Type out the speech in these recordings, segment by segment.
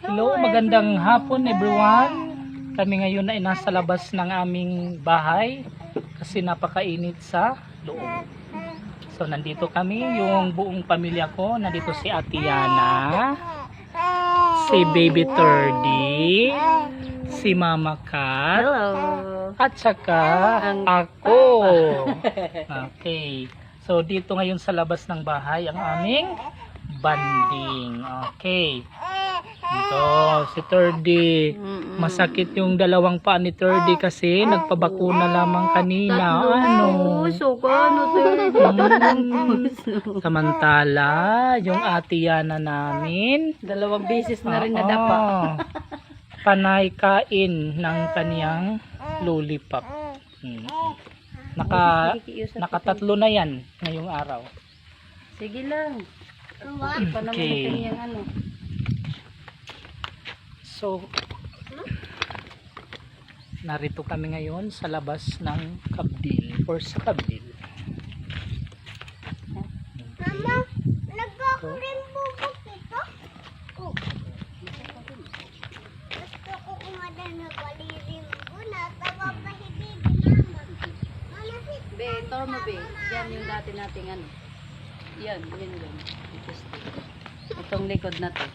Hello, magandang hapon everyone. Kami ngayon ay nasa labas ng aming bahay kasi napakainit sa loob. So nandito kami, yung buong pamilya ko. Nandito si Ate Yana, si Baby Turdy, si Mama Kat, Hello. at saka ako. Okay. So dito ngayon sa labas ng bahay ang aming banding. Okay. Ito, si Turdy. Masakit yung dalawang paa ni Turdy kasi nagpabakuna lamang kanina. Puso ko, ano puso. Samantala, yung Ate Yana namin, Dalawang beses na rin oo, nadapa. panay kain ng kaniyang lollipop. Nakatatlo na yan ngayong araw. Sige lang. Hindi pa naman Okay. kanyang ano. So, narito kami ngayon sa labas ng Kabdil or sa Kabdil. Mama, nagkakurin bubok ito? Oh. Gusto ko kumada na balirimbo na tawa pa hibig naman. Mama, sit. Be, ito mo be. Yan yung dati nating ano. Yan, yun yun. Itong likod na to.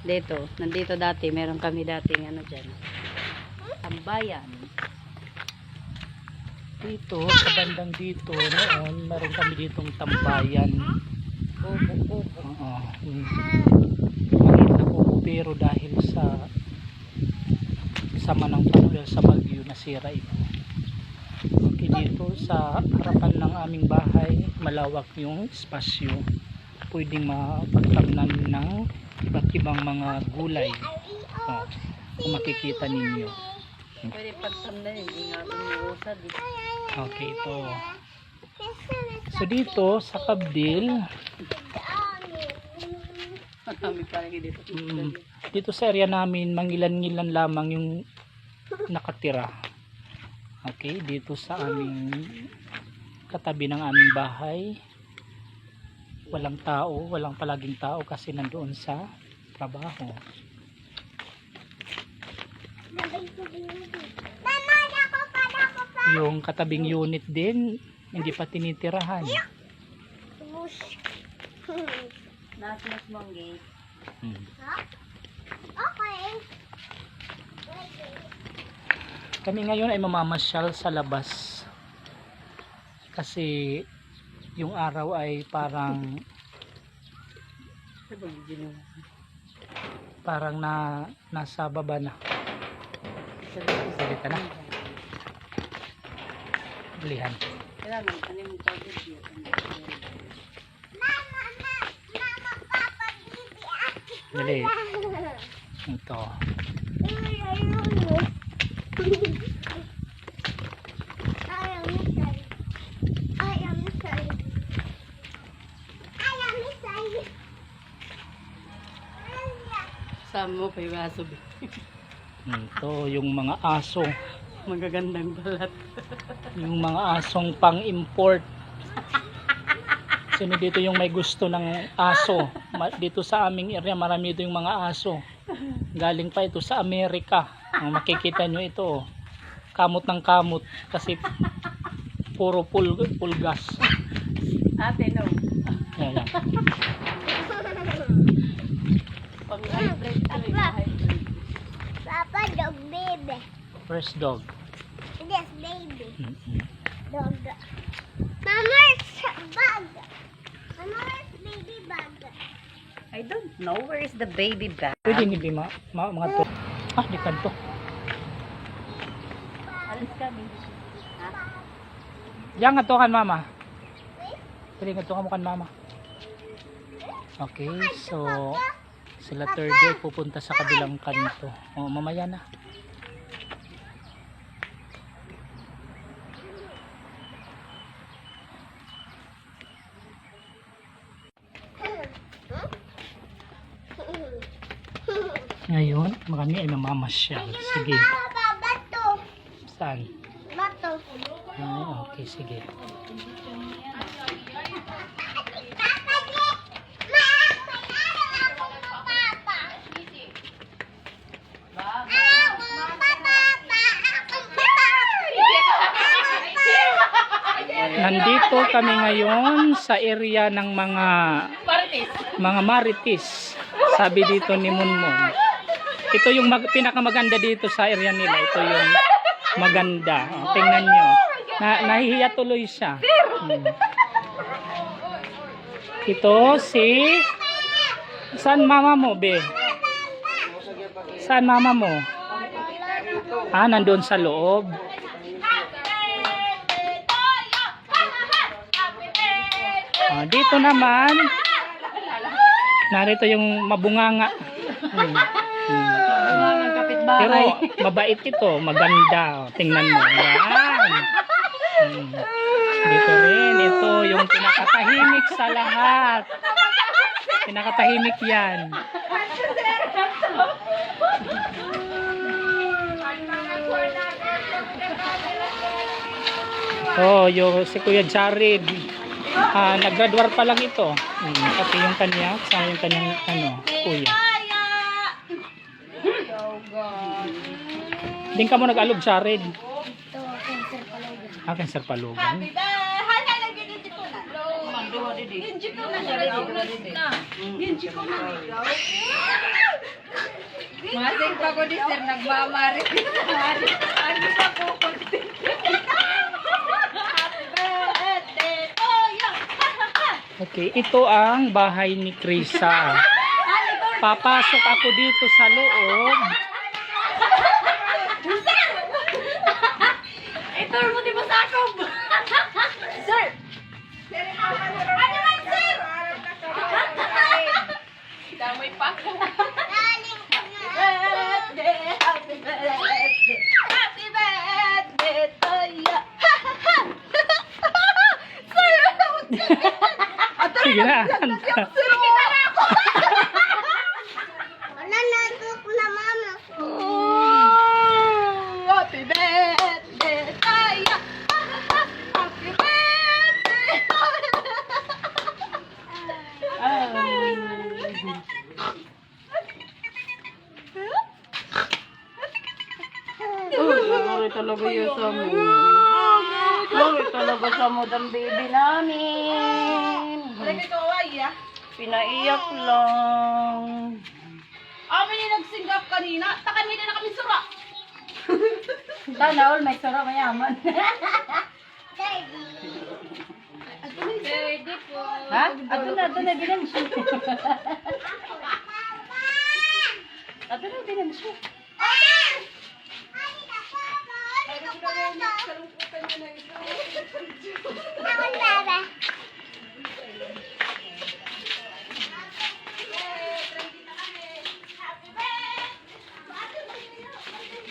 Dito, nandito dati, meron kami dating ano dyan. Tambayan. Dito, sa bandang dito, noon, meron kami ditong tambayan. Kubo. Oo. Maliit na kubo, pero dahil sa sama ng pangulan sa bagyo, nasira ito. Okay, dito sa harapan ng aming bahay, malawak yung espasyo. Pwedeng mapagtamnan ng iba't ibang mga gulay. Oh, kung makikita ninyo. Pwede pagtamnan yun. Ingatan mo usad. Okay, ito. So dito sa Kabdil, Marami pa rin dito. dito sa area namin, mangilan-ngilan lamang yung nakatira. Okay, dito sa aming katabi ng aming bahay, walang tao, walang palaging tao kasi nandoon sa trabaho. Yung katabing unit din, hindi pa tinitirahan. Nasmas mo ang gate. Okay. Kami ngayon ay mamamasyal sa labas kasi yung araw ay parang nasa baba na. Salita na. Bilihan. Kailangan, ano yung pag-video? Dali. Ito. Sama mo pa yung aso. Ito yung mga aso. Magagandang balat. Yung mga asong pang-import. Sino dito yung may gusto ng aso? Dito sa aming area marami dito yung mga aso. Galing pa ito sa Amerika. Ang makikita nyo ito, kamot ng kamot kasi puro pulgas. Ate, no. Ayan. Pang-hybrid to eh. Hybrid. Papa, dog baby. First dog. Yes, baby. Dog. Mama's bag. Mama's baby bag. I don't know. Where is the baby bag? Pwede hindi mga to. Di kanto. Alis kami. Ha? Diyan nga to kan mama. Pwede nga to kan mama. Okay, so sila third day pupunta sa kabilang kanto. O, mamaya na. Ngayon, kami ay mamamasyal. Sige. Bato. Saan? Bato. Okay, sige. Nandito kami ngayon sa area ng mga marites. Sabi dito ni Munmon. Ito yung pinakamaganda dito sa area nila. Ito yung maganda. O, tingnan nyo. Nahihiya tuloy siya. Ito si... Saan mama mo, be? Saan mama mo? Ah, nandun sa loob. Dito naman, narito yung mabunganga. Mga kapitbahay. Pero mabait ito, maganda. Tingnan mo. Yan. Dito rin, ito yung pinakatahimik sa lahat. Pinakatahimik yan. Oh, yung si Kuya Jared. Nag-graduate pa lang ito. Pati yung kanya, kasama yung kanyang kuya. Din ka mo nag-alog, Jared. Cancer palugan. Masing pa ko di sir, nagmamarit. Ano pa po ko? Okay, ito ang bahay ni Krisa. Papasok ako dito sa loob. Ito mo di ba sa akob? Sir! Ano man sir? Damay pa ko. Happy birthday to you. Sir! Sige na. Nanandok na mama ko. Happy birthday to you. Happy birthday. Sorry talaga yun sa mo. Sorry talaga sa mo ng baby namin. Pinaiyak lang. Amin ni nagsinggap kanina, takan na kami sura. Sana all may sara mayaman. Daddy. Ha? Ato na binansyo. Ato na binansyo.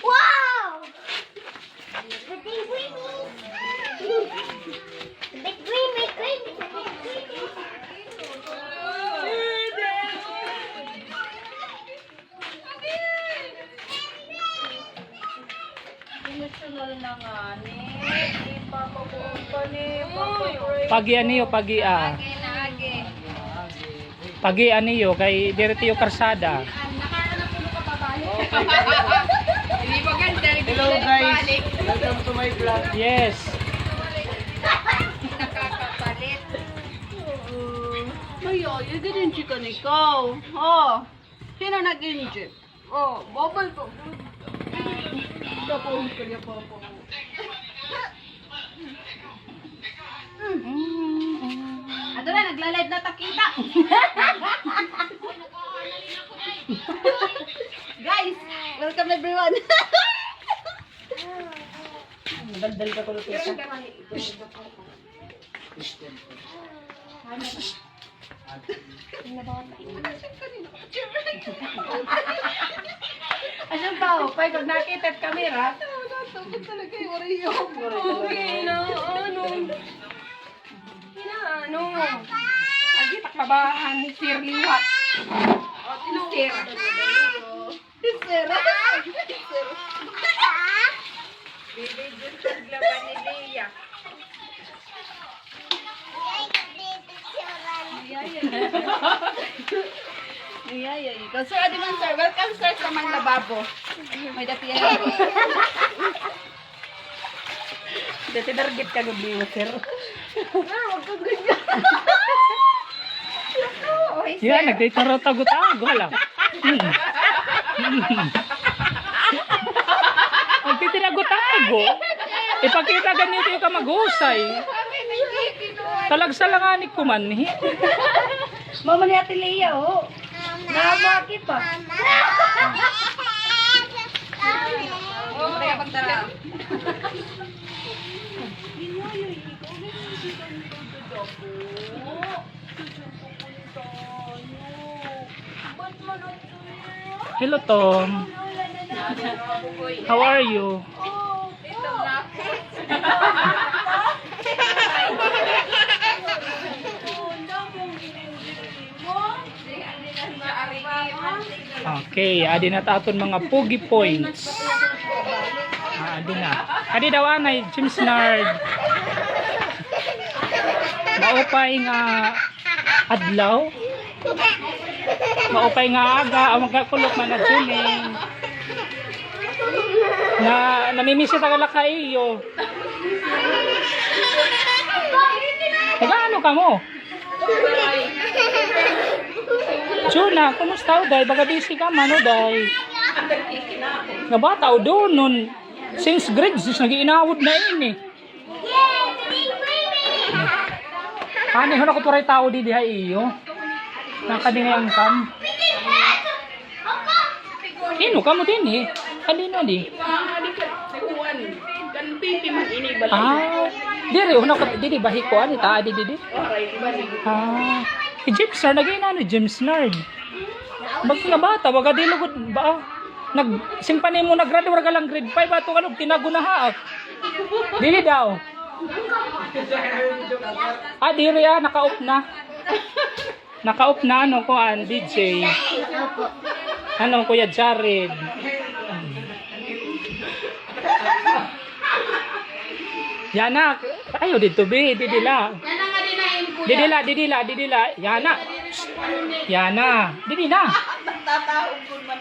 Wow! The big winnie. The big winnie. Emotional na nga ni. Ipapapunta ni. Pagi aniyo, Pagi aniyo, kay direti yung karsada. Hindi maganda. Hello guys, welcome to my vlog. Yes. Nakakapalit. Mayo, yung ganun chicken ikaw. Oh, sino nag-injip? Oh, bubble po. Tapos ko niya po. Ato na, nagla-live na takita. Guys, welcome everyone. Daldal ka kulo tita. Asan pa o? Pag nakita at kamera. Takot talaga yung Oreo. Okay na, ano? Ano? Agi, takabaan ni Sir Liwat. Sir. Sir. Ay, ikaw. Sir, adi man sir. Welcome sir sa mga lababo. May dati yan. Dati dargit ka gabi mo sir. Yan, nagtitaro-tago-tago. Hala. Nagtitirago-tago. Ipakita ganito yung kamagusay. Talagsalanganik ko man. Mama ni Ate Leia, oh. Nabaki pa. Oh, kaya pagtara. Hello, Tom. How are you? Okay, adi na taton mga pogi points. Adi na. Adi daw anay, James Nard. Maupay nga adlaw. Maupay nga aga, ang magkakulok man na tuling. Na namimisi tagala ka iyo. Nagaano ka mo? Juna, kumusta o day? Baga busy ka man o day? Nga bata o doon nun. Since grade 6, nag-iinawod na yun eh. Hani, huna ko turay tao di diha iyo. Nakadingay ang kam. Ino ka mo din eh. Kanino di? Diri, huna ko, di bahi ko, ani ta, di. Si James Nard, naging ano, James Nard. Baga nga bata, baga di lugod, ba? Simpani mo, nag-graduate ka lang grade 5, ato ka tinago na haak. Dili daw. Diri naka-off na. Naka-off na, ano ko, DJ. Ano, Kuya Jared. Yana, ayo dito be, didila. Didila. Yana. Yana, didila. Tataog ko man